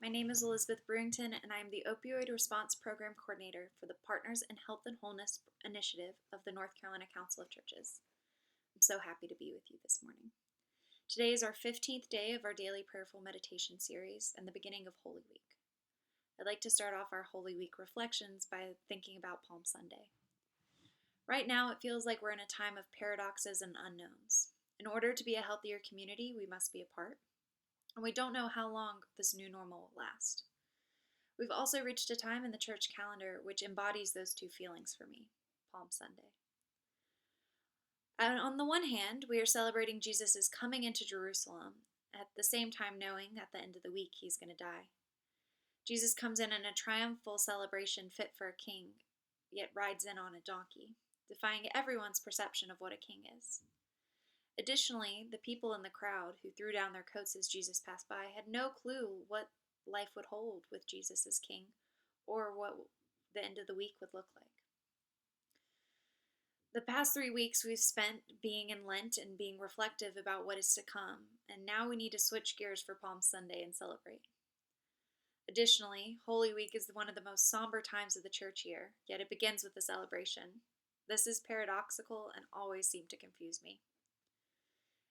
My name is Elizabeth Brewington, and I am the Opioid Response Program Coordinator for the Partners in Health and Wholeness Initiative of the North Carolina Council of Churches. I'm so happy to be with you this morning. Today is our 15th day of our daily prayerful meditation series and the beginning of Holy Week. I'd like to start off our Holy Week reflections by thinking about Palm Sunday. Right now, it feels like we're in a time of paradoxes and unknowns. In order to be a healthier community, we must be apart. And we don't know how long this new normal will last. We've also reached a time in the church calendar which embodies those two feelings for me, Palm Sunday. And on the one hand, we are celebrating Jesus' coming into Jerusalem, at the same time knowing at the end of the week he's going to die. Jesus comes in a triumphal celebration fit for a king, yet rides in on a donkey, defying everyone's perception of what a king is. Additionally, the people in the crowd who threw down their coats as Jesus passed by had no clue what life would hold with Jesus as king or what the end of the week would look like. The past 3 weeks we've spent being in Lent and being reflective about what is to come, and now we need to switch gears for Palm Sunday and celebrate. Additionally, Holy Week is one of the most somber times of the church year, yet it begins with a celebration. This is paradoxical and always seemed to confuse me.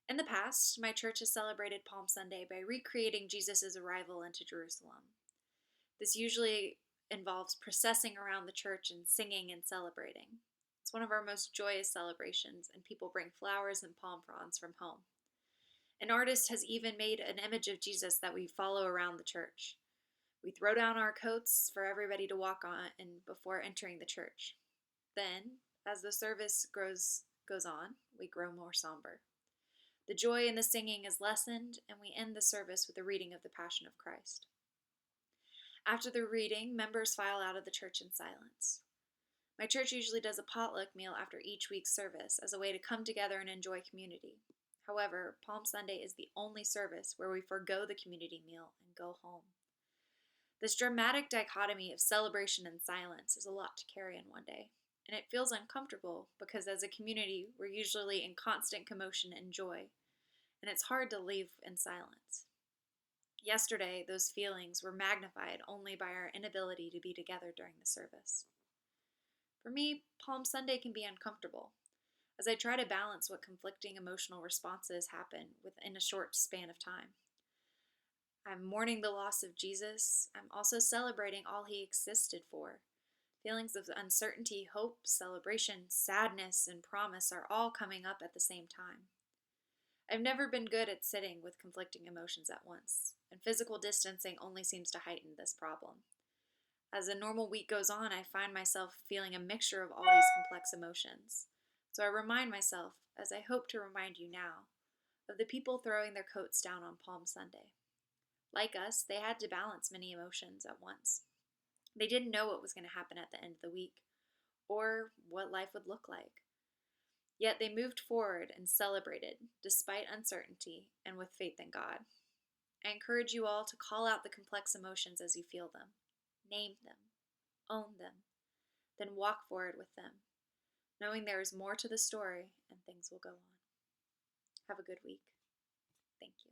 In the past, my church has celebrated Palm Sunday by recreating Jesus' arrival into Jerusalem. This usually involves processing around the church and singing and celebrating. It's one of our most joyous celebrations, and people bring flowers and palm fronds from home. An artist has even made an image of Jesus that we follow around the church. We throw down our coats for everybody to walk on and before entering the church. Then, as the service goes on, we grow more somber. The joy in the singing is lessened, and we end the service with a reading of the Passion of Christ. After the reading, members file out of the church in silence. My church usually does a potluck meal after each week's service as a way to come together and enjoy community. However, Palm Sunday is the only service where we forgo the community meal and go home. This dramatic dichotomy of celebration and silence is a lot to carry in one day. And it feels uncomfortable because as a community, we're usually in constant commotion and joy, and it's hard to leave in silence. Yesterday, those feelings were magnified only by our inability to be together during the service. For me, Palm Sunday can be uncomfortable, as I try to balance what conflicting emotional responses happen within a short span of time. I'm mourning the loss of Jesus. I'm also celebrating all he existed for. Feelings of uncertainty, hope, celebration, sadness, and promise are all coming up at the same time. I've never been good at sitting with conflicting emotions at once, and physical distancing only seems to heighten this problem. As a normal week goes on, I find myself feeling a mixture of all these complex emotions. So I remind myself, as I hope to remind you now, of the people throwing their coats down on Palm Sunday. Like us, they had to balance many emotions at once. They didn't know what was going to happen at the end of the week, or what life would look like. Yet they moved forward and celebrated, despite uncertainty and with faith in God. I encourage you all to call out the complex emotions as you feel them, name them, own them, then walk forward with them, knowing there is more to the story and things will go on. Have a good week. Thank you.